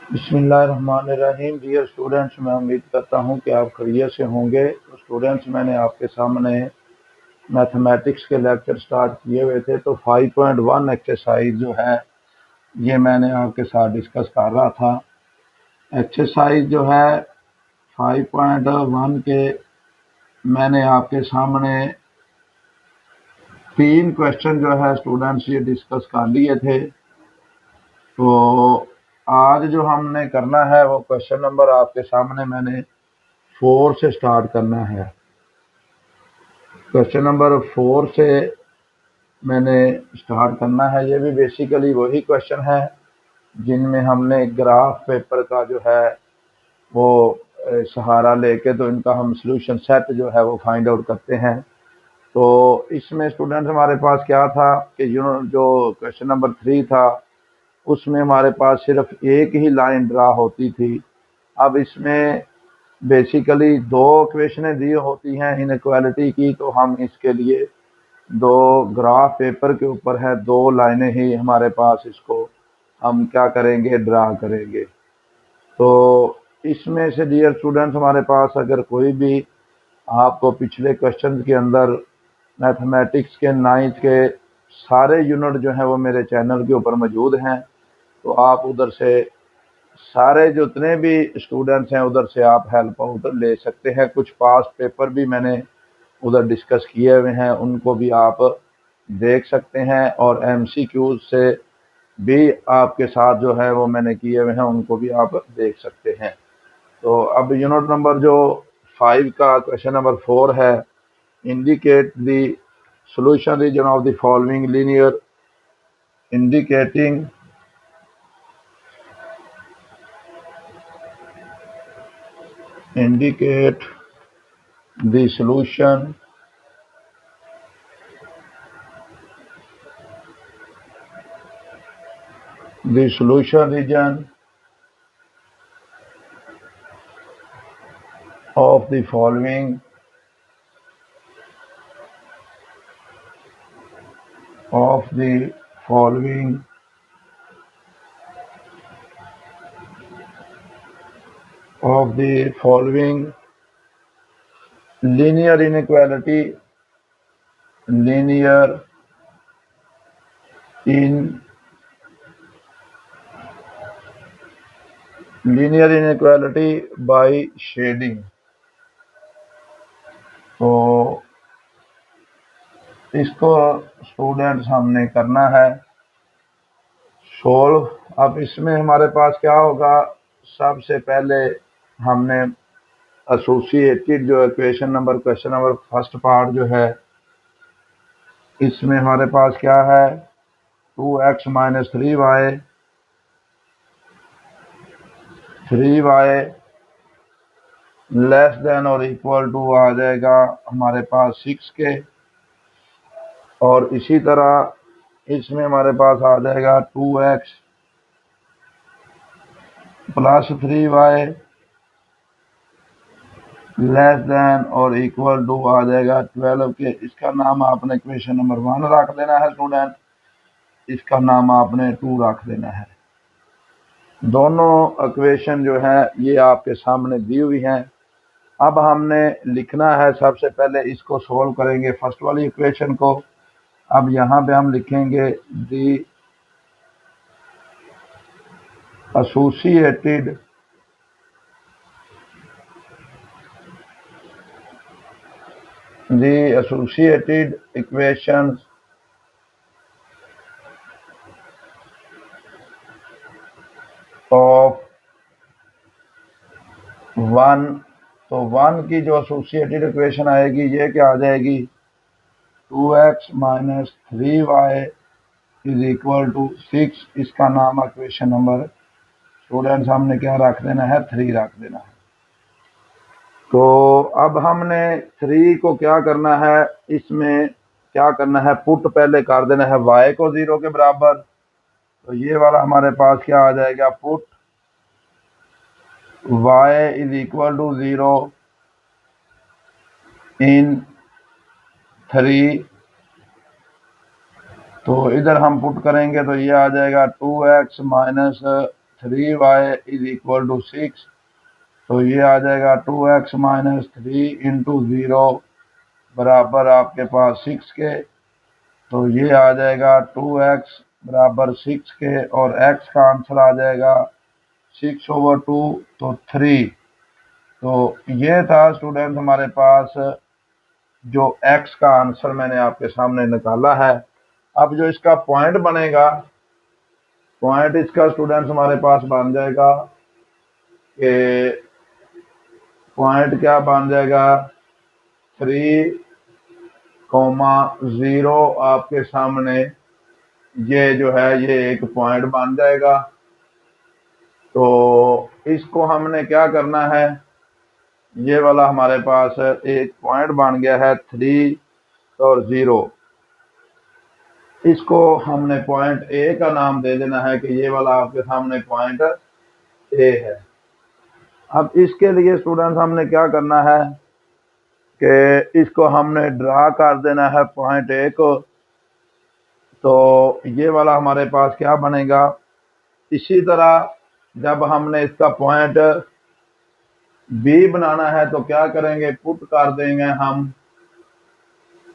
बिस्मिल्लाहिर्रहमानिर्रहीम। Dear students, मैं उम्मीद करता हूं कि आप खैरियत से होंगे। तो स्टूडेंट्स, मैंने आपके सामने मैथमेटिक्स के लेक्चर स्टार्ट किए हुए थे, तो 5.1 एक्सरसाइज जो है ये मैंने आपके साथ डिस्कस कर रहा था। एक्सरसाइज जो है 5.1 के मैंने आपके सामने 3 क्वेश्चन जो है स्टूडेंट्स ये डिस्कस कर लिए थे। तो आज जो हमने करना है वो क्वेश्चन नंबर आपके सामने मैंने 4 से स्टार्ट करना है। क्वेश्चन नंबर 4 से मैंने स्टार्ट करना है। ये भी बेसिकली वही क्वेश्चन है जिनमें हमने ग्राफ पेपर का जो है वो सहारा लेके तो इनका हम सॉल्यूशन सेट जो है वो फाइंड आउट करते हैं। तो इसमें स्टूडेंट हमारे पास क्या था कि जो क्वेश्चन नंबर 3 था उसमें हमारे पास सिर्फ एक ही लाइन ड्रा होती थी। अब इसमें बेसिकली 2 इक्वेशनें दी होती हैं इनइक्वालिटी की, तो हम इसके लिए 2 ग्राफ पेपर के ऊपर है, 2 लाइनें ही हमारे पास, इसको हम क्या करेंगे, ड्रा करेंगे। तो इसमें से डियर स्टूडेंट्स हमारे पास अगर कोई भी आपको पिछले क्वेश्चन के अंदर मैथमेटिक्स के 9th के सारे यूनिट जो हैं वो मेरे चैनल के ऊपर मौजूद हैं, तो आप उधर से सारे जितने भी स्टूडेंट्स हैं उधर से आप हेल्प आउट ले सकते हैं। कुछ पास्ट पेपर भी मैंने उधर डिस्कस किए हुए हैं, उनको भी आप देख सकते हैं, और एमसीक्यूज से भी आपके साथ जो है वो मैंने किए हुए हैं, उनको भी आप देख सकते हैं। तो अब यूनिट नंबर जो 5 का क्वेश्चन नंबर 4 है, indicate the solution region of the following linear indicating indicate the solution region of the following linear inequality by shading। तो इसको स्टूडेंट्स हमने करना है सोल्व। अब इसमें हमारे पास क्या होगा, सबसे पहले हमने एसोसिएटेड जो क्वेश्चन नंबर फर्स्ट पार्ट जो है, इसमें हमारे पास क्या है, 2x - 3y लेस देन और इक्वल टू आ जाएगा हमारे पास 6 के, और इसी तरह इसमें हमारे पास आ जाएगा 2x + 3y लेस देन और इक्वल टू आ जाएगा 12 के। इसका नाम आपने क्वेश्चन नंबर 1 रख देना है स्टूडेंट, इसका नाम आपने 2 रख देना है। दोनों इक्वेशन जो है ये आपके सामने दी हुई हैं। अब हमने लिखना है, सबसे पहले इसको सोल्व करेंगे फर्स्ट वाली इक्वेशन को। अब यहाँ पे हम लिखेंगे दी एसोसिएटेड इक्वेशंस ऑफ 1। तो 1 की जो एसोसिएटेड इक्वेशन आएगी ये क्या आ जाएगी, 2x - 3y = 6। इसका नाम इक्वेशन नंबर स्टूडेंट्स हमने क्या रख देना है, 3 रख देना है। तो अब हमने 3 को क्या करना है, इसमें क्या करना है, पुट पहले कर देना है y को 0 के बराबर। तो ये वाला हमारे पास क्या आ जाएगा, पुट y = 0 इन 3। तो इधर हम पुट करेंगे तो ये आ जाएगा 2x - 3y is equal to 6, तो ये आ जाएगा 2x माइनस 3 इंटू 0 बराबर आपके पास 6 के। तो ये आ जाएगा 2x बराबर 6 के, और x का आंसर आ जाएगा 6/2, तो 3। तो ये था स्टूडेंट हमारे पास जो x का आंसर मैंने आपके सामने निकाला है। अब जो इसका पॉइंट बनेगा, पॉइंट इसका स्टूडेंट्स हमारे पास बन जाएगा कि पॉइंट क्या बन जाएगा, 3,0 आपके सामने ये जो है ये एक पॉइंट बन जाएगा। तो इसको हमने क्या करना है, ये वाला हमारे पास एक पॉइंट बन गया है 3 और 0, इसको हमने पॉइंट ए का नाम दे देना है कि ये वाला आपके सामने पॉइंट ए है। अब इसके लिए स्टूडेंट्स हमने क्या करना है कि इसको हमने ड्रा कर देना है पॉइंट ए को। तो ये वाला हमारे पास क्या बनेगा, इसी तरह जब हमने इसका पॉइंट बी बनाना है तो क्या करेंगे, पुट कर देंगे हम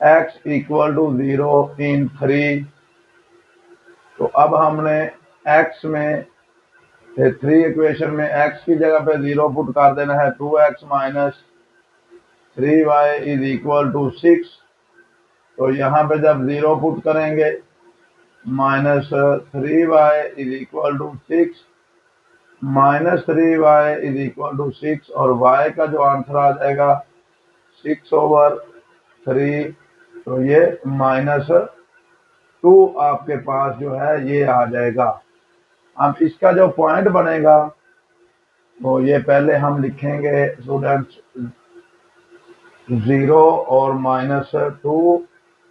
x इक्वल टू 0 इन 3। तो अब हमने x में 3 इक्वेशन में x की जगह पे 0 पुट कर देना है, 2x minus 3y is equal to 6। तो यहाँ पे जब 0 पुट करेंगे, minus 3y is equal to 6, minus 3y is equal to 6, और y का जो आंसर आ जाएगा 6/3, तो ये -2 आपके पास जो है ये आ जाएगा। अब इसका जो पॉइंट बनेगा तो ये पहले हम लिखेंगे स्टूडेंट्स 0 और -2,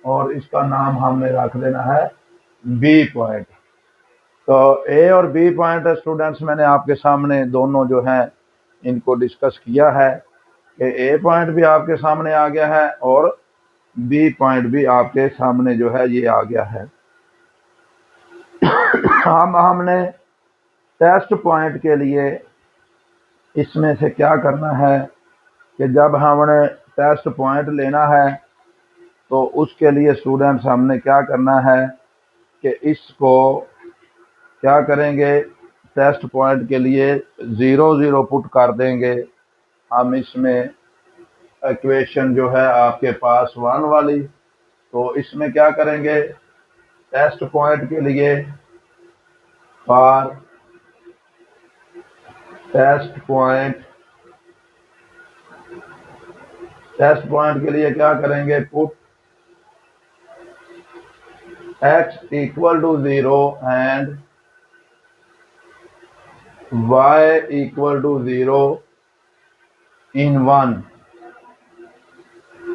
और इसका नाम हमने रख देना है बी पॉइंट। तो ए और बी पॉइंट स्टूडेंट्स मैंने आपके सामने दोनों जो हैं इनको डिस्कस किया है कि ए पॉइंट भी आपके सामने आ गया है और बी पॉइंट भी आपके सामने जो है ये आ गया है। हमने टेस्ट पॉइंट के लिए इसमें से क्या करना है कि जब हमने टेस्ट पॉइंट लेना है तो उसके लिए स्टूडेंट्स हमने क्या करना है कि इसको क्या करेंगे, टेस्ट पॉइंट के लिए 0 पुट कर देंगे हम इसमें। इक्वेशन जो है आपके पास 1 वाली, तो इसमें क्या करेंगे, टेस्ट पॉइंट के लिए फॉर टेस्ट पॉइंट के लिए क्या करेंगे, put x equal to 0 and y equal to 0 in 1।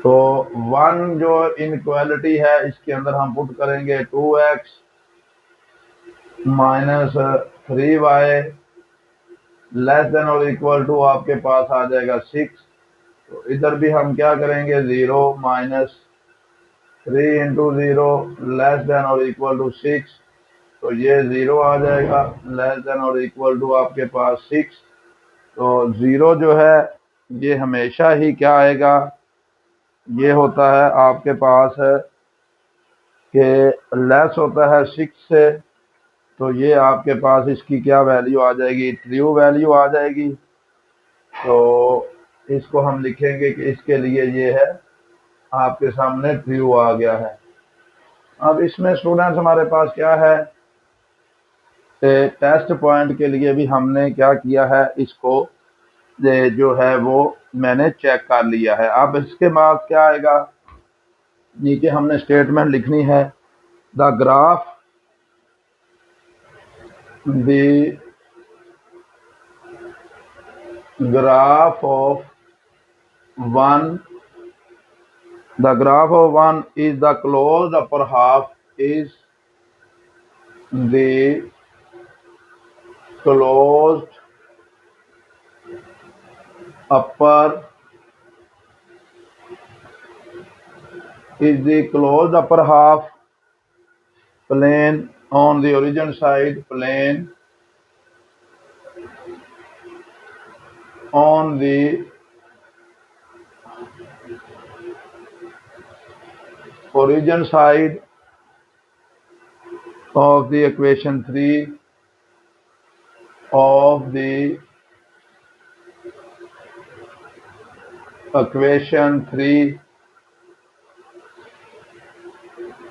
तो 1 जो इनक्वालिटी है इसके अंदर हम पुट करेंगे 2x minus 3y less than और इक्वल टू आपके पास आ जाएगा 6। तो इधर भी हम क्या करेंगे, 0 माइनस 3 इंटू 0 लेस देन और इक्वल टू 6। तो ये 0 आ जाएगा, लेस देन और इक्वल टू आपके पास 6। तो 0 जो है ये हमेशा ही क्या आएगा, ये होता है आपके पास है कि लेस होता है 6 से। तो ये आपके पास इसकी क्या वैल्यू आ जाएगी, ट्रू वैल्यू आ जाएगी। तो इसको हम लिखेंगे कि इसके लिए ये है आपके सामने ट्रू आ गया है। अब इसमें स्टूडेंट्स हमारे पास क्या है, टेस्ट पॉइंट के लिए भी हमने क्या किया है, इसको जो है वो मैंने चेक कर लिया है। अब इसके बाद क्या आएगा, नीचे हमने स्टेटमेंट लिखनी है, the graph of 1 the graph of 1 is the closed upper half is the closed upper half plane on the origin side plane on the origin side of the equation 3 of the equation 3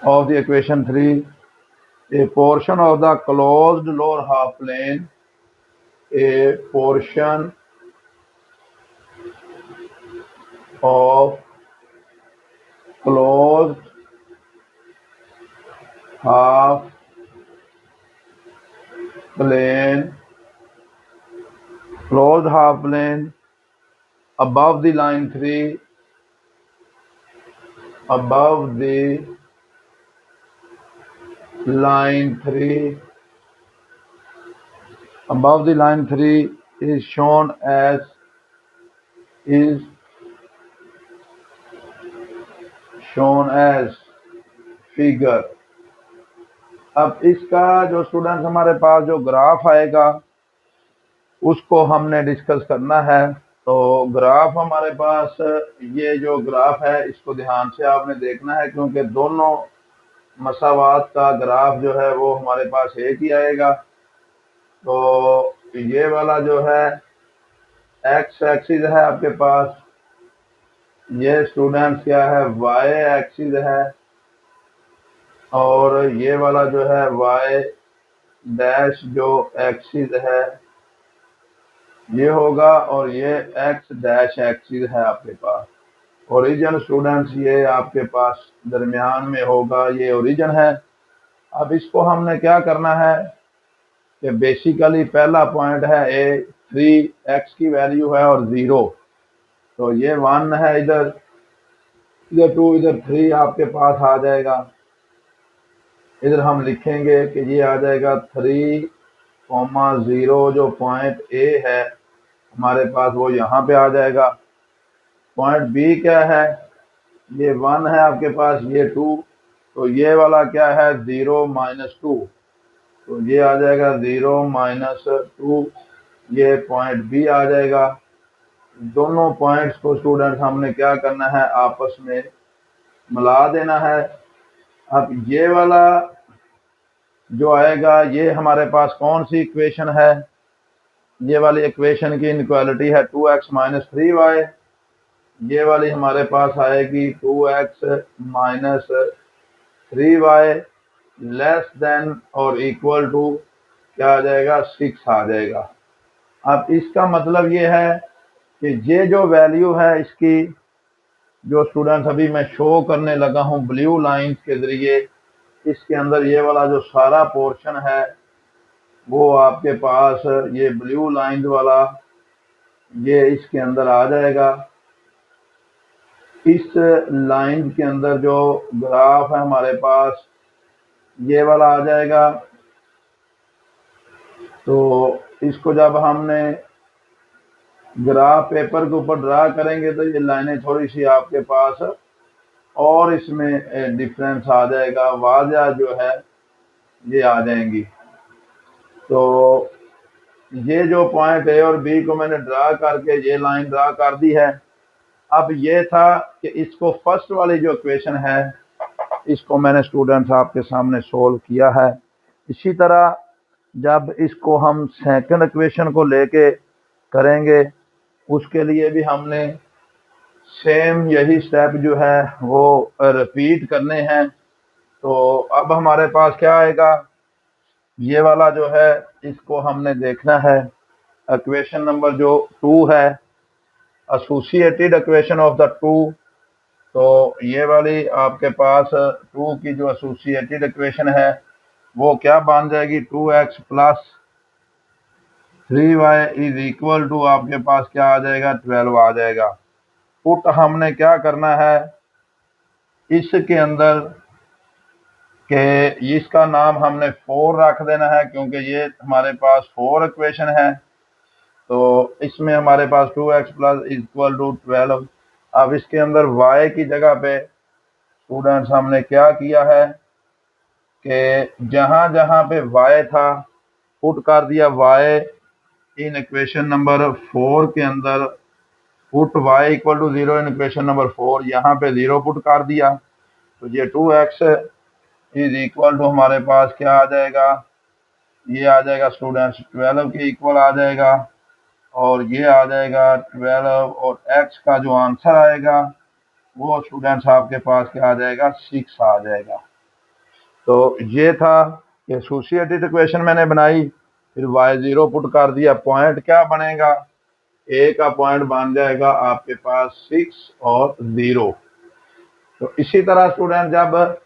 of the equation 3, a portion of the closed lower half plane, a portion of closed half plane, closed half plane above the line 3, above the line 3, above the line 3 is shown as figure. अब इसका जो students हमारे पास जो graph आएगा उसको हमने discuss करना है। तो ग्राफ हमारे पास ये जो ग्राफ है इसको ध्यान से आपने देखना है, क्योंकि दोनों मसावात का ग्राफ जो है वो हमारे पास एक ही आएगा। तो ये वाला जो है एक्स एक्सिस है आपके पास, ये स्टूडेंट्स क्या है वाई एक्सिस है, और ये वाला जो है वाई डैश जो एक्सिस है ये होगा, और ये एक्स डैश एक्सिस है आपके पास। ओरिजिन स्टूडेंट्स ये आपके पास दरमियान में होगा, ये ओरिजिन है। अब इसको हमने क्या करना है कि बेसिकली पहला पॉइंट है ए 3x की वैल्यू है और 0, तो ये 1 है, इधर 2, इधर 3 आपके पास आ जाएगा। इधर हम लिखेंगे कि ये आ जाएगा 3,0 जो पॉइंट ए है हमारे पास वो यहाँ पे आ जाएगा। पॉइंट बी क्या है, ये 1 है आपके पास, ये 2, तो ये वाला क्या है 0 - 2, तो ये आ जाएगा 0 - 2, ये पॉइंट बी आ जाएगा। दोनों पॉइंट्स को स्टूडेंट्स हमने क्या करना है आपस में मिला देना है। अब ये वाला जो आएगा ये हमारे पास कौन सी इक्वेशन है, ये वाली इक्वेशन की इनक्वालिटी है 2x - 3y। ये वाली हमारे पास आएगी 2x - 3y लेस देन और इक्वल टू क्या आ जाएगा 6 आ जाएगा। अब इसका मतलब ये है कि ये जो वैल्यू है इसकी, जो स्टूडेंट्स अभी मैं शो करने लगा हूँ ब्लू लाइंस के जरिए, इसके अंदर ये वाला जो सारा पोर्शन है वो आपके पास ये ब्लू लाइन वाला ये इसके अंदर आ जाएगा। इस लाइन के अंदर जो ग्राफ है हमारे पास ये वाला आ जाएगा। तो इसको जब हमने ग्राफ पेपर के ऊपर ड्रा करेंगे तो ये लाइनें थोड़ी सी आपके पास और इसमें डिफरेंस आ जाएगा, वाज़ा जो है ये आ जाएंगी। तो ये जो पॉइंट ए और बी को मैंने ड्रा करके ये लाइन ड्रा कर दी है। अब ये था कि इसको फर्स्ट वाली जो इक्वेशन है इसको मैंने स्टूडेंट्स आपके सामने सोल्व किया है। इसी तरह जब इसको हम सेकंड इक्वेशन को लेके करेंगे उसके लिए भी हमने सेम यही स्टेप जो है वो रिपीट करने हैं। तो अब हमारे पास क्या आएगा, ये वाला जो है इसको हमने देखना है इक्वेशन नंबर जो 2 है, एसोसिएटेड इक्वेशन ऑफ द 2। तो ये वाली आपके पास 2 की जो एसोसिएटेड इक्वेशन है वो क्या बन जाएगी 2x + 3y is equal to आपके पास क्या आ जाएगा 12 आ जाएगा। पुट हमने क्या करना है इसके अंदर कि इसका नाम हमने 4 रख देना है, क्योंकि ये हमारे पास 4 इक्वेशन है। तो इसमें हमारे पास 2x + इक्वल टू 12। अब इसके अंदर y की जगह पे स्टूडेंट्स हमने क्या किया है कि जहां जहां पे y था पुट कर दिया y इन इक्वेशन नंबर 4 के अंदर put y equal to 0 in equation number 4, यहाँ पे 0 पुट कर दिया तो ये 2x इज इक्वल टू हमारे पास क्या आ जाएगा, ये आ जाएगा स्टूडेंट्स 12 के इक्वल आ जाएगा, और ये आ जाएगा 12, और x का जो आंसर आएगा वो स्टूडेंट्स आपके पास क्या आ जाएगा, 6 आ जाएगा। तो ये था एसोसिएटेड इक्वेशन मैंने बनाई, फिर y0 पुट कर दिया, पॉइंट क्या बनेगा, a का पॉइंट बन जाएगा आपके पास 6 और 0। तो इसी तरह स्टूडेंट जब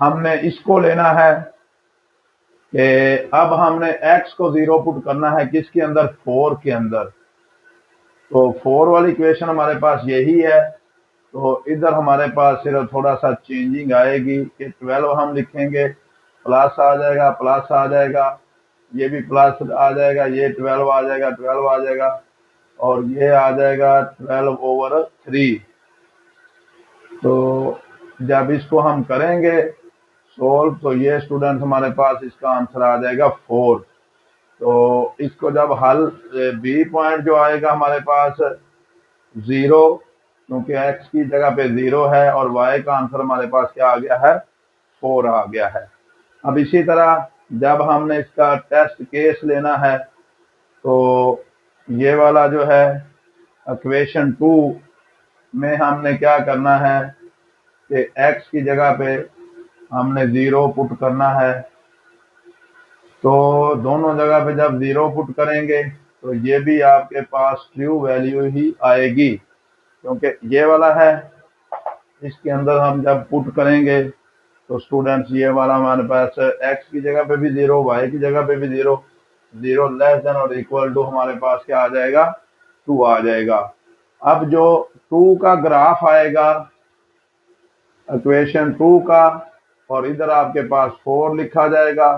हमने इसको लेना है कि अब हमने x को 0 पुट करना है किसके अंदर, 4 के अंदर, तो 4 वाली इक्वेशन हमारे पास यही है। तो इधर हमारे पास सिर्फ थोड़ा सा चेंजिंग आएगी कि 12 हम लिखेंगे, प्लस आ जाएगा, प्लस आ जाएगा, ये भी प्लस आ जाएगा, ये 12 आ जाएगा, 12 आ जाएगा, और ये आ जाएगा 12/3। तो जब इसको हम करेंगे सोल्व तो ये स्टूडेंट हमारे पास इसका आंसर आ जाएगा 4। तो इसको जब हल बी पॉइंट जो आएगा हमारे पास 0, क्योंकि x की जगह पे 0 है, और y का आंसर हमारे पास क्या आ गया है, 4 आ गया है। अब इसी तरह जब हमने इसका टेस्ट केस लेना है तो ये वाला जो है इक्वेशन 2 में हमने क्या करना है कि x की जगह पे हमने 0 पुट करना है। तो दोनों जगह पे जब 0 पुट करेंगे तो ये भी आपके पास ट्रू वैल्यू ही आएगी, क्योंकि ये वाला है, इसके अंदर हम जब पुट करेंगे तो स्टूडेंट्स ये वाला हमारे पास x की जगह पे भी 0, y की जगह पे भी 0, 0 लेस देन और इक्वल टू हमारे पास क्या आ जाएगा, 2 आ जाएगा। अब जो 2 का ग्राफ आएगा इक्वेशन 2 का, और इधर आपके पास 4 लिखा जाएगा,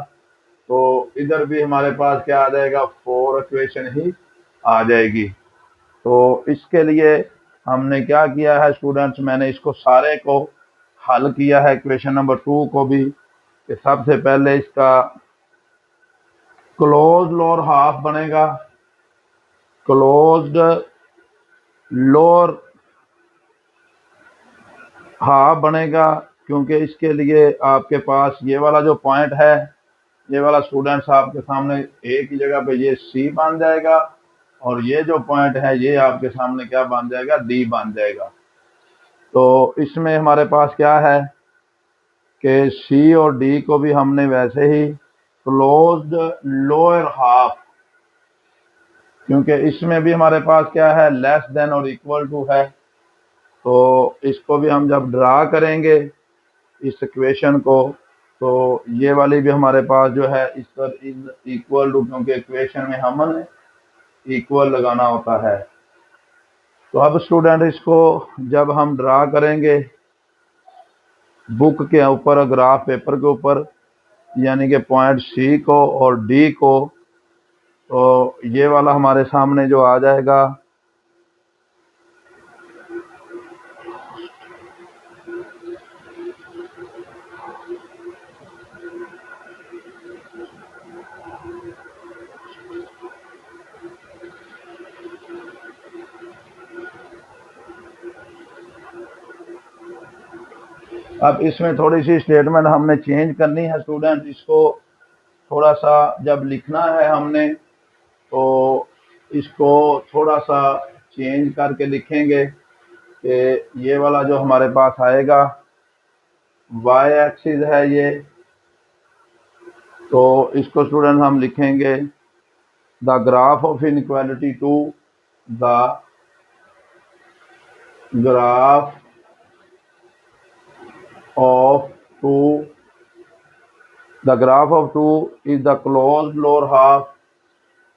तो इधर भी हमारे पास क्या आ जाएगा, 4 इक्वेशन ही आ जाएगी। तो इसके लिए हमने क्या किया है स्टूडेंट्स, मैंने इसको सारे को हल किया है, इक्वेशन नंबर 2 को भी, कि सबसे पहले इसका क्लोज लोअर हाफ बनेगा, क्लोज्ड लोअर हाफ बनेगा, क्योंकि इसके लिए आपके पास ये वाला जो पॉइंट है, ये वाला स्टूडेंट्स आपके सामने ए की जगह पे ये सी बन जाएगा, और ये जो पॉइंट है ये आपके सामने क्या बन जाएगा, डी बन जाएगा। तो इसमें हमारे पास क्या है कि सी और डी को भी हमने वैसे ही क्लोज्ड लोअर हाफ, क्योंकि इसमें भी हमारे पास क्या है, लेस देन और इक्वल टू है, तो इसको भी हम जब ड्रा करेंगे इस इक्वेशन को, तो ये वाली भी हमारे पास जो है इस पर इक्वल टू, क्योंकि इक्वेशन में हमने इक्वल लगाना होता है। तो अब स्टूडेंट इसको जब हम ड्रा करेंगे बुक के ऊपर, ग्राफ पेपर के ऊपर, यानी कि पॉइंट सी को और डी को, तो ये वाला हमारे सामने जो आ जाएगा, अब इसमें थोड़ी सी स्टेटमेंट हमने चेंज करनी है स्टूडेंट, इसको थोड़ा सा जब लिखना है हमने तो इसको थोड़ा सा चेंज करके लिखेंगे कि ये वाला जो हमारे पास आएगा y एक्सिस है ये, तो इसको स्टूडेंट हम लिखेंगे the graph of inequality two, the graph of 2, the graph of 2 is the closed lower half,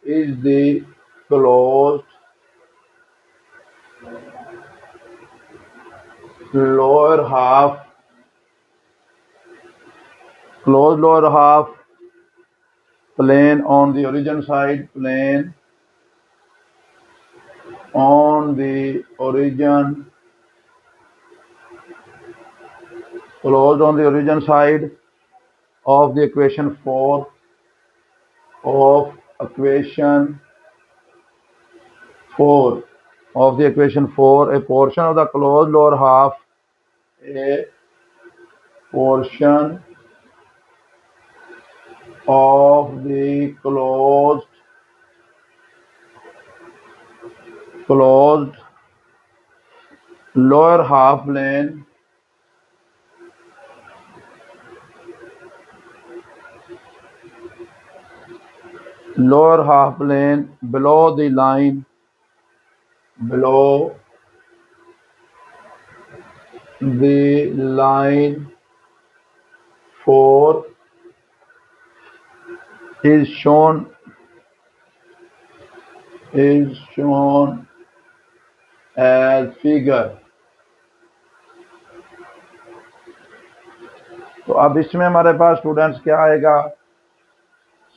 is the closed lower half, closed lower half plane on the origin side, plane on the origin, closed on the origin side of the equation 4 of equation 4 of the equation 4, a portion of the closed lower half, a portion of the closed lower half plane below the line 4 is shown as figure। तो अब इसमें हमारे पास students क्या आएगा,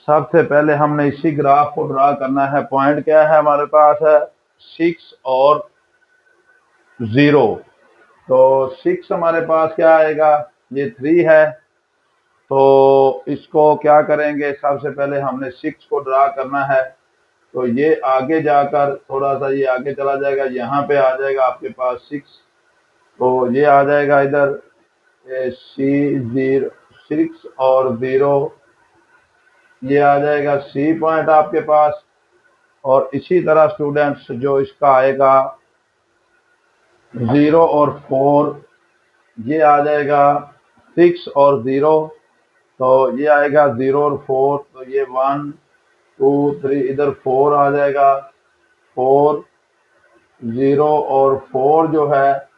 सबसे पहले हमने इसी ग्राफ को ड्रा करना है। पॉइंट क्या है हमारे पास है 6 और 0। तो 6 हमारे पास क्या आएगा, ये 3 है। तो इसको क्या करेंगे, सबसे पहले हमने 6 को ड्रा करना है। तो ये आगे जाकर थोड़ा सा ये आगे चला जाएगा, यहाँ पे आ जाएगा आपके पास 6। तो ये आ जाएगा इधर C0 6 और 0, ये आ जाएगा C पॉइंट आपके पास। और इसी तरह स्टूडेंट्स जो इसका आएगा 0 और 4, ये आ जाएगा 6 और 0। तो ये आएगा 0 और 4, तो ये 1 2 3 इधर 4 आ जाएगा। 4 0 और 4 जो है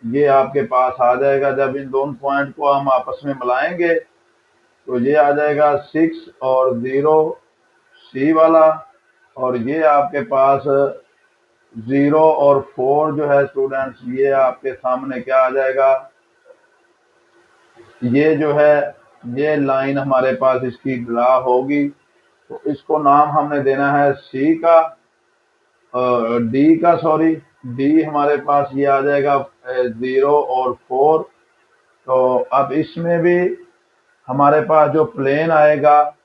ये आपके पास आ जाएगा। जब इन दोनों पॉइंट को हम आपस में मिलाएंगे तो ये आ जाएगा 6 और 0 C वाला, और ये आपके पास 0 और 4 जो है स्टूडेंट्स ये आपके सामने क्या आ जाएगा, ये जो है ये लाइन हमारे पास इसकी ड्रा होगी। तो इसको नाम हमने देना है डी का, डी हमारे पास ये आ जाएगा 0 और 4। तो अब इसमें भी हमारे पास जो प्लेन आएगा,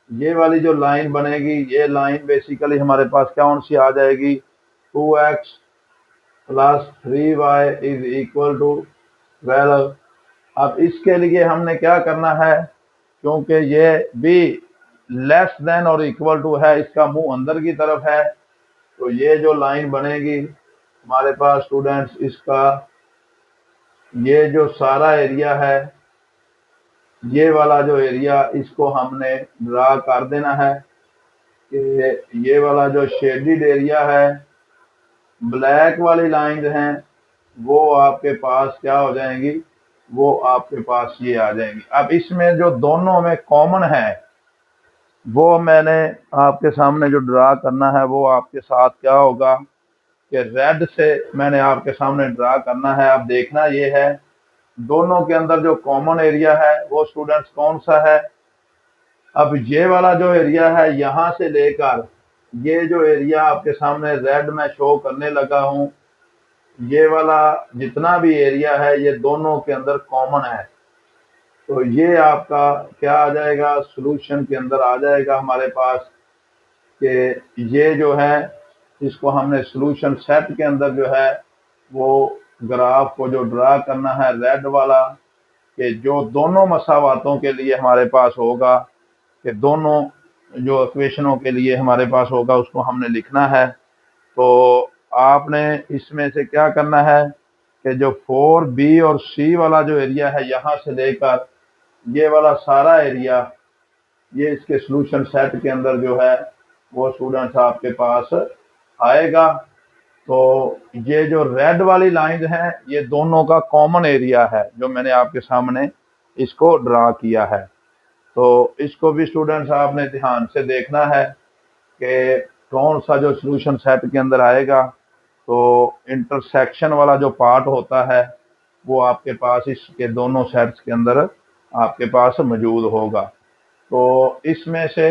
ये वाली जो लाइन बनेगी, ये लाइन बेसिकली हमारे पास कौन सी आ जाएगी, 2x + 3y = 12। अब इसके लिए हमने क्या करना है, क्योंकि ये भी लेस देन और इक्वल टू है, इसका मुंह अंदर की तरफ है। तो ये जो लाइन बनेगी हमारे पास स्टूडेंट्स, इसका ये जो सारा एरिया है, ये वाला जो एरिया, इसको हमने ड्रा कर देना है कि ये वाला जो शेडिड एरिया है, ब्लैक वाली लाइन हैं, वो आपके पास क्या हो जाएंगी, वो आपके पास ये आ जाएंगी। अब इसमें जो दोनों में कॉमन है वो मैंने आपके सामने जो ड्रा करना है वो आपके साथ क्या होगा कि रेड से मैंने आपके सामने ड्रा करना है। अब देखना ये है दोनों के अंदर जो कॉमन एरिया है वो स्टूडेंट्स कौन सा है। अब ये वाला जो एरिया है यहाँ से लेकर ये जो एरिया आपके सामने रेड में शो करने लगा हूँ, ये वाला जितना भी एरिया है ये दोनों के अंदर कॉमन है। तो ये आपका क्या आ जाएगा, सॉल्यूशन के अंदर आ जाएगा हमारे पास कि ये जो है इसको हमने सॉल्यूशन सेट के अंदर जो है वो ग्राफ को जो ड्रा करना है रेड वाला, कि जो दोनों मसावातों के लिए हमारे पास होगा, कि दोनों जो इक्वेशनों के लिए हमारे पास होगा उसको हमने लिखना है। तो आपने इसमें से क्या करना है कि जो 4B और C वाला जो एरिया है यहाँ से लेकर ये वाला सारा एरिया, ये इसके सॉल्यूशन सेट के अंदर जो है वो स्टूडेंट्स आपके पास आएगा। तो ये जो रेड वाली लाइन है ये दोनों का कॉमन एरिया है जो मैंने आपके सामने इसको ड्रा किया है। तो इसको भी स्टूडेंट्स आपने ध्यान से देखना है कि कौन सा जो सॉल्यूशन सेट के अंदर आएगा। तो इंटरसेक्शन वाला जो पार्ट होता है वो आपके पास इसके दोनों सेट्स के अंदर आपके पास मौजूद होगा। तो इसमें से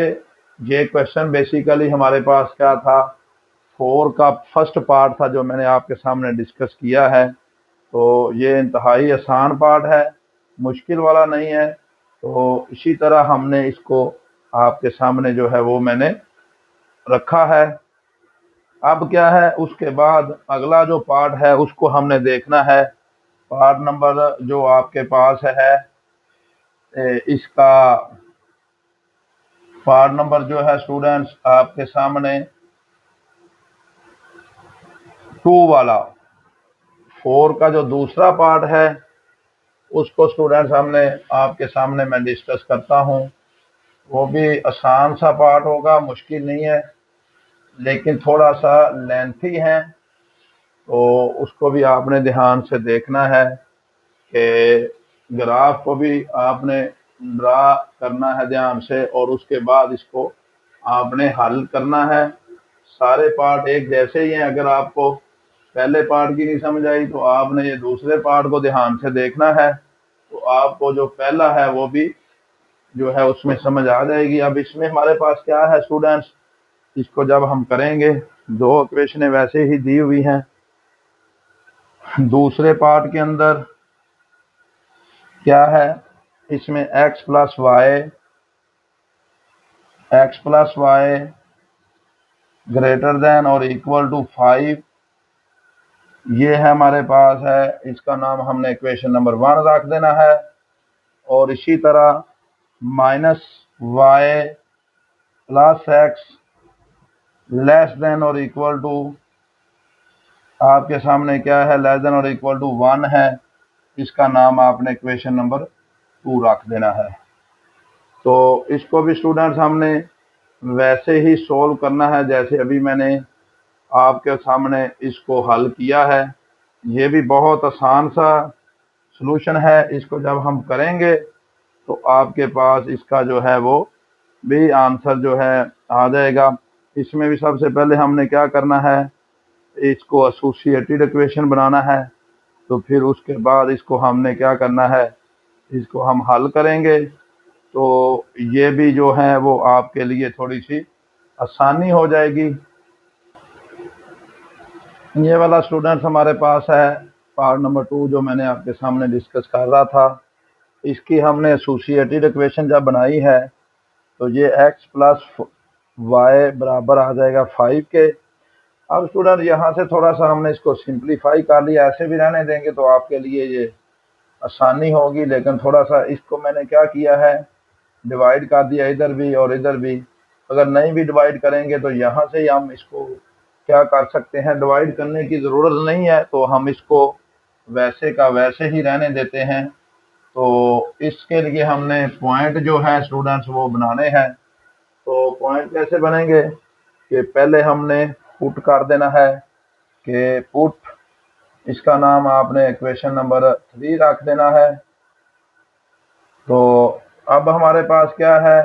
ये क्वेश्चन बेसिकली हमारे पास क्या था, 4 का फर्स्ट पार्ट था जो मैंने आपके सामने डिस्कस किया है। तो ये इंतहाई आसान पार्ट है, मुश्किल वाला नहीं है। तो इसी तरह हमने इसको आपके सामने जो है वो मैंने रखा है। अब क्या है, उसके बाद अगला जो पार्ट है उसको हमने देखना है। पार्ट नंबर जो आपके पास है इसका पार्ट नंबर जो है स्टूडेंट्स आपके सामने 2 वाला, 4 का जो दूसरा पार्ट है उसको स्टूडेंट्स हमने आपके सामने मैं डिस्कस करता हूँ। वो भी आसान सा पार्ट होगा, मुश्किल नहीं है, लेकिन थोड़ा सा लेंथी है, तो उसको भी आपने ध्यान से देखना है कि ग्राफ को भी आपने ड्रा करना है ध्यान से, और उसके बाद इसको आपने हल करना है। सारे पार्ट एक जैसे ही हैं। अगर आपको पहले पार्ट की नहीं समझ आई तो आपने ये दूसरे पार्ट को ध्यान से देखना है, तो आपको जो पहला है वो भी जो है उसमें समझ आ जाएगी। अब इसमें हमारे पास क्या है स्टूडेंट्स, इसको जब हम करेंगे, 2 इक्वेशनें वैसे ही दी हुई हैं। दूसरे पार्ट के अंदर क्या है, इसमें x plus y greater than और इक्वल टू 5, ये है हमारे पास है। इसका नाम हमने इक्वेशन नंबर 1 रख देना है। और इसी तरह minus y plus x less than और इक्वल टू, आपके सामने क्या है, लेस देन और इक्वल टू 1 है। इसका नाम आपने इक्वेशन नंबर 2 रख देना है। तो इसको भी स्टूडेंट्स हमने वैसे ही सोल्व करना है जैसे अभी मैंने आपके सामने इसको हल किया है। ये भी बहुत आसान सा सॉल्यूशन है। इसको जब हम करेंगे तो आपके पास इसका जो है वो भी आंसर जो है आ जाएगा। इसमें भी सबसे पहले हमने क्या करना है, इसको एसोसिएटेड इक्वेशन बनाना है। तो फिर उसके बाद इसको हमने क्या करना है, इसको हम हल करेंगे। तो ये भी जो है वो आपके लिए थोड़ी सी आसानी हो जाएगी। ये वाला स्टूडेंट्स हमारे पास है पार्ट नंबर 2 जो मैंने आपके सामने डिस्कस कर रहा था। इसकी हमने एसोसिएटेड इक्वेशन जब बनाई है तो ये x प्लस वाई बराबर आ जाएगा 5 के। अब स्टूडेंट यहाँ से थोड़ा सा हमने इसको सिंप्लीफाई कर लिया, ऐसे भी रहने देंगे तो आपके लिए ये आसानी होगी, लेकिन थोड़ा सा इसको मैंने क्या किया है, डिवाइड कर दिया इधर भी और इधर भी। अगर नहीं भी डिवाइड करेंगे तो यहाँ से ही हम इसको क्या कर सकते हैं, डिवाइड करने की ज़रूरत नहीं है, तो हम इसको वैसे का वैसे ही रहने देते हैं। तो इसके लिए हमने पॉइंट जो है स्टूडेंट्स वो बनाने हैं। तो पॉइंट कैसे बनेंगे कि पहले हमने पुट कर देना है कि पुट, इसका नाम आपने इक्वेशन नंबर 3 रख देना है। तो अब हमारे पास क्या है,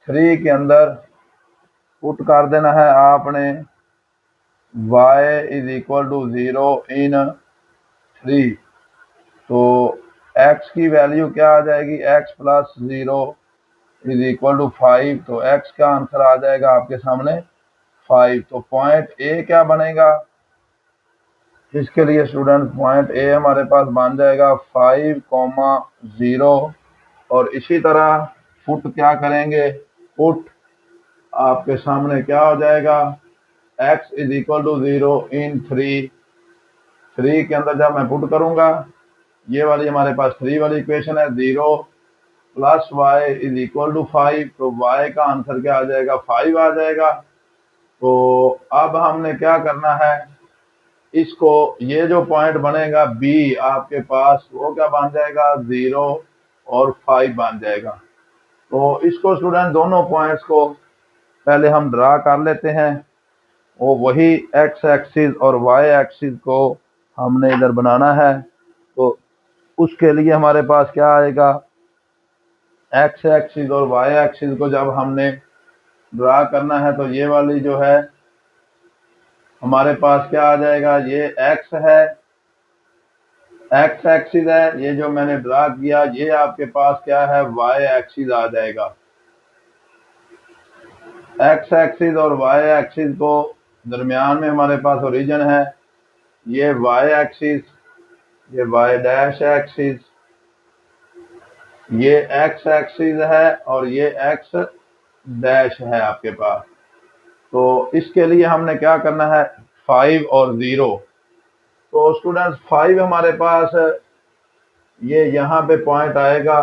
3 के अंदर पुट कर देना है आपने y is equal to 0 in 3। तो x की वैल्यू क्या आ जाएगी, x plus 0 is equal to 5। तो x का आंसर आ जाएगा आपके सामने 5। तो पॉइंट ए क्या बनेगा, इसके लिए स्टूडेंट पॉइंट ए हमारे पास बन जाएगा 5,0। और इसी तरह पुट क्या करेंगे, पुट आपके सामने क्या हो जाएगा, x is equal to 0 in 3। 3 के अंदर जब मैं पुट करूंगा, ये वाली हमारे पास 3 वाली इक्वेशन है, 0 plus y is equal to 5। तो y का आंसर क्या आ जाएगा, 5 आ जाएगा। तो अब हमने क्या करना है, इसको ये जो पॉइंट बनेगा b आपके पास वो क्या बन जाएगा, 0 और 5 बन जाएगा। तो इसको स्टूडेंट दोनों पॉइंट्स को पहले हम ड्रा कर लेते हैं। वो वही x एक्सिस और y एक्सिस को हमने इधर बनाना है। तो उसके लिए हमारे पास क्या आएगा, x एक्सिस और y एक्सिस को जब हमने ड्रा करना है तो ये वाली जो है हमारे पास क्या आ जाएगा, ये x है, x एक्सिस है। ये जो मैंने ड्रा किया ये आपके पास क्या है, y एक्सिस आ जाएगा। x एक्सिस और y एक्सिस को दरमियान में हमारे पास ओरिजिन है, ये y एक्सिस, ये y डैश एक्सिस, ये x एक्सिस है और ये x डैश है आपके पास। तो इसके लिए हमने क्या करना है, 5 और 0। तो स्टूडेंट्स 5 हमारे पास ये यहाँ पे पॉइंट आएगा,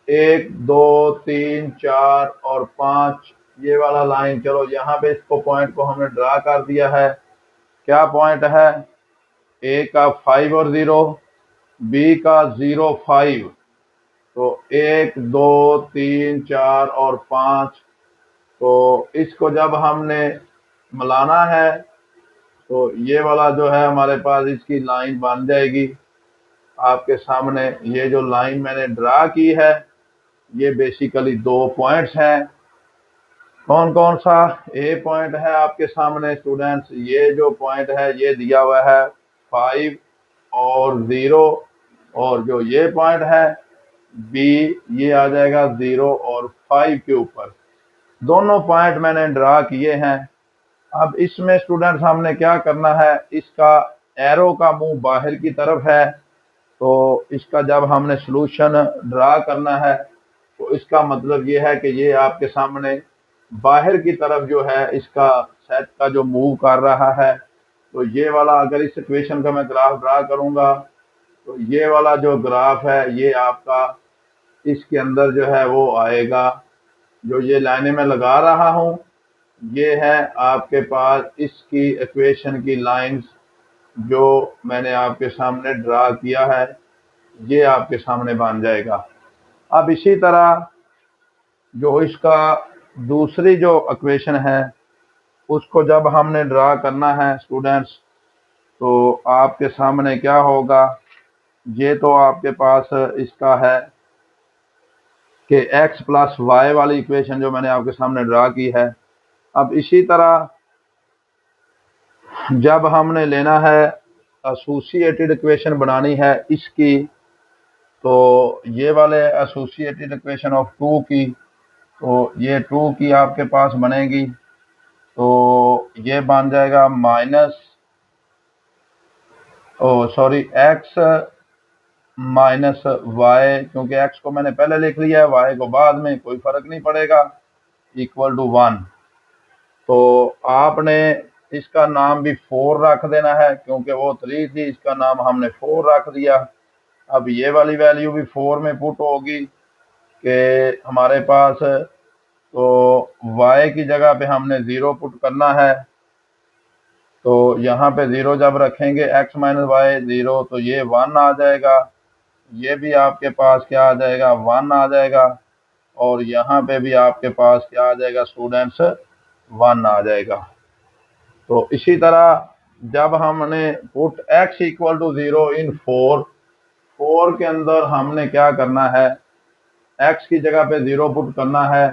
1 2 3 4 और 5, ये वाला लाइन। चलो यहाँ पे इसको पॉइंट को हमने ड्रा कर दिया है। क्या पॉइंट है, ए का 5 और 0, बी का 0 5। तो 1 2 3 4 और 5। तो इसको जब हमने मिलाना है तो ये वाला जो है हमारे पास इसकी लाइन बन जाएगी आपके सामने। ये जो लाइन मैंने ड्रा की है ये बेसिकली 2 पॉइंट्स हैं। कौन कौन सा, ए पॉइंट है आपके सामने स्टूडेंट्स, ये जो पॉइंट है ये दिया हुआ है 5 और 0, और जो ये पॉइंट है बी, ये आ जाएगा 0 और 5 के ऊपर। दोनों पॉइंट मैंने ड्रा किए हैं। अब इसमें स्टूडेंट्स हमने क्या करना है, इसका एरो का मुंह बाहर की तरफ है, तो इसका जब हमने सॉल्यूशन ड्रा करना है तो इसका मतलब ये है कि ये आपके सामने बाहर की तरफ जो है इसका सेट का जो मूव कर रहा है। तो ये वाला, अगर इस इक्वेशन का मैं ग्राफ ड्रा करूंगा तो ये वाला जो ग्राफ है ये आपका इसके अंदर जो है वो आएगा। जो ये लाइनें मैं लगा रहा हूं ये है आपके पास इसकी इक्वेशन की लाइंस जो मैंने आपके सामने ड्रा किया है, ये आपके सामने बन जाएगा। अब इसी तरह जो इसका दूसरी जो इक्वेशन है उसको जब हमने ड्रा करना है स्टूडेंट्स, तो आपके सामने क्या होगा, ये तो आपके पास इसका है कि x प्लस वाई वाली इक्वेशन जो मैंने आपके सामने ड्रा की है। अब इसी तरह जब हमने लेना है एसोसिएटेड इक्वेशन बनानी है इसकी, तो ये वाले एसोसिएटेड इक्वेशन ऑफ 2 की, तो ये 2 की आपके पास बनेगी। तो ये बन जाएगा एक्स माइनस वाई, क्योंकि एक्स को मैंने पहले लिख लिया है, वाई को बाद में, कोई फर्क नहीं पड़ेगा, इक्वल टू 1। तो आपने इसका नाम भी 4 रख देना है, क्योंकि वो 3 थी, इसका नाम हमने 4 रख दिया। अब ये वाली वैल्यू भी 4 में पुट होगी कि हमारे पास, तो y की जगह पे हमने 0 पुट करना है। तो यहाँ पे 0 जब रखेंगे, x माइनस वाई 0, तो ये 1 आ जाएगा। ये भी आपके पास क्या आ जाएगा, 1 आ जाएगा। और यहाँ पे भी आपके पास क्या आ जाएगा स्टूडेंट्स, 1 आ जाएगा। तो इसी तरह जब हमने पुट x इक्वल टू 0 इन 4 के अंदर हमने क्या करना है, x की जगह पे 0 पुट करना है,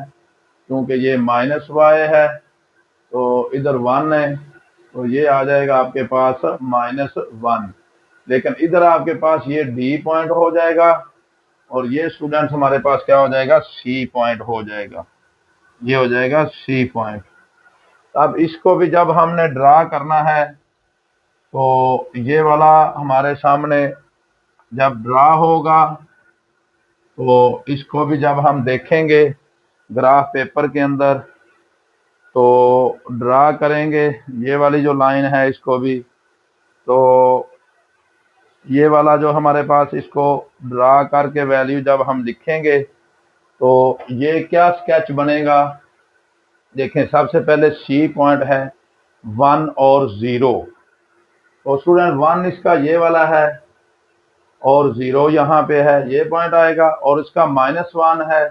क्योंकि ये माइनस वाई है तो इधर 1 है, तो ये आ जाएगा आपके पास -1। लेकिन इधर आपके पास ये डी पॉइंट हो जाएगा और ये स्टूडेंट्स हमारे पास क्या हो जाएगा, सी पॉइंट हो जाएगा। ये हो जाएगा सी पॉइंट। अब इसको भी जब हमने ड्रा करना है तो ये वाला हमारे सामने जब ड्रा होगा तो इसको भी जब हम देखेंगे ग्राफ पेपर के अंदर तो ड्रा करेंगे, ये वाली जो लाइन है इसको भी। तो ये वाला जो हमारे पास, इसको ड्रा करके वैल्यू जब हम लिखेंगे तो ये क्या स्केच बनेगा, देखें सबसे पहले सी पॉइंट है 1 और 0। तो स्टूडेंट 1 इसका ये वाला है और 0 यहाँ पे है, ये पॉइंट आएगा। और इसका -1 है,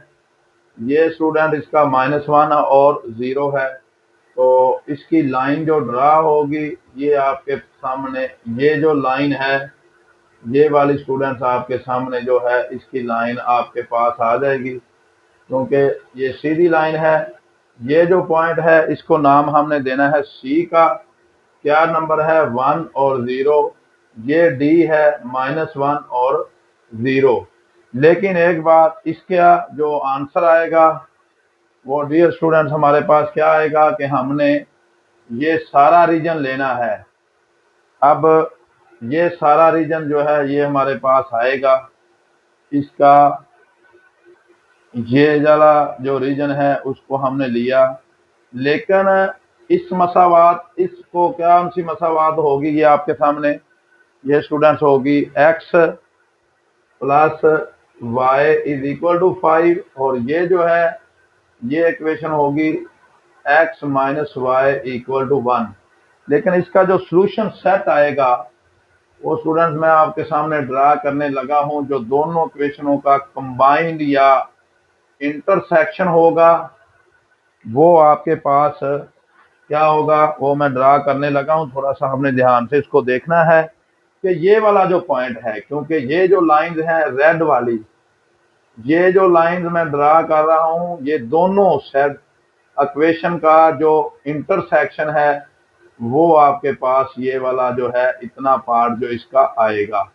ये स्टूडेंट इसका -1 और 0 है। तो इसकी लाइन जो ड्रा होगी ये आपके सामने, ये जो लाइन है ये वाली स्टूडेंट्स आपके सामने जो है इसकी लाइन आपके पास आ जाएगी, क्योंकि ये सीधी लाइन है। ये जो पॉइंट है इसको नाम हमने देना है सी का, क्या नंबर है 1 और 0। ये डी है -1 और 0। लेकिन एक बात, इसका जो आंसर आएगा वो डियर स्टूडेंट्स हमारे पास क्या आएगा कि हमने ये सारा रीजन लेना है। अब ये सारा रीजन जो है ये हमारे पास आएगा, इसका ये वाला जो रीजन है उसको हमने लिया, लेकिन इस मसावात, इसको कौन सी मसावात होगी, ये आपके सामने ये स्टूडेंट्स होगी x plus y is equal to 5, और ये जो है ये इक्वेशन होगी x minus y equal to 1। लेकिन इसका जो सॉल्यूशन सेट आएगा वो स्टूडेंट्स मैं आपके सामने ड्रा करने लगा हूं, जो दोनों इक्वेशनों का कंबाइंड या इंटरसेक्शन होगा वो आपके पास क्या होगा वो मैं ड्रा करने लगा हूं। थोड़ा सा हमने ध्यान से इसको देखना है कि ये वाला जो पॉइंट है, क्योंकि ये जो लाइंस हैं रेड वाली, ये जो लाइंस मैं ड्रा कर रहा हूं, ये दोनों सेट इक्वेशन का जो इंटरसेक्शन है वो आपके पास ये वाला जो है इतना पार्ट जो इसका आएगा,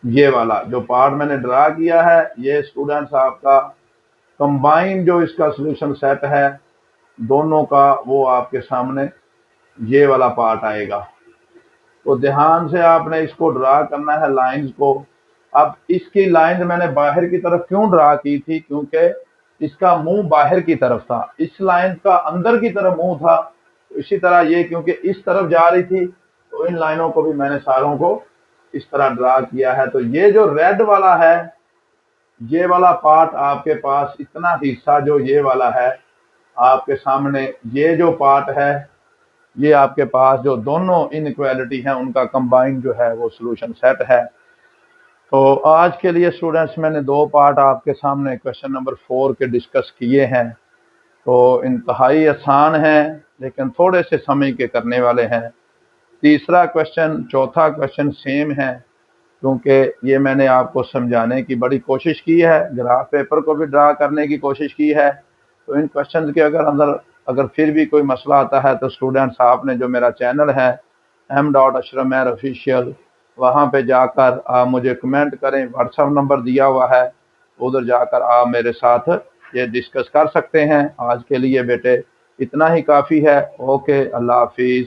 ये वाला जो पार्ट मैंने ड्रा किया है ये स्टूडेंट्स आपका कंबाइन जो इसका सॉल्यूशन सेट है दोनों का वो आपके सामने ये वाला पार्ट आएगा। तो ध्यान से आपने इसको ड्रा करना है लाइंस को। अब इसकी लाइंस मैंने बाहर की तरफ क्यों ड्रा की थी, क्योंकि इसका मुंह बाहर की तरफ था, इस लाइन का अंदर की तरफ मुंह था। तो इसी तरह ये क्योंकि इस तरफ जा रही थी तो इन लाइनों को भी मैंने सारों को इस तरह ड्रा किया है। तो ये जो रेड वाला है ये वाला पार्ट आपके पास इतना हिस्सा जो ये वाला है आपके सामने, ये जो पार्ट है ये आपके पास जो दोनों इनइक्वालिटी हैं उनका कंबाइन जो है वो सॉल्यूशन सेट है। तो आज के लिए स्टूडेंट्स मैंने दो पार्ट आपके सामने क्वेश्चन नंबर 4 के डिस्कस किए हैं। तो इंतहाई आसान है लेकिन थोड़े से समय के करने वाले हैं। तीसरा क्वेश्चन चौथा क्वेश्चन सेम है, क्योंकि ये मैंने आपको समझाने की बड़ी कोशिश की है, ग्राफ पेपर को भी ड्रा करने की कोशिश की है। तो इन क्वेश्चंस के अगर फिर भी कोई मसला आता है तो स्टूडेंट्स आपने जो मेरा चैनल है m.ashraf ऑफिशियल, वहाँ पे जाकर आप मुझे कमेंट करें, व्हाट्सएप नंबर दिया हुआ है, उधर जाकर आप मेरे साथ ये डिस्कस कर सकते हैं। आज के लिए बेटे इतना ही काफ़ी है। ओके, अल्लाह हाफिज़।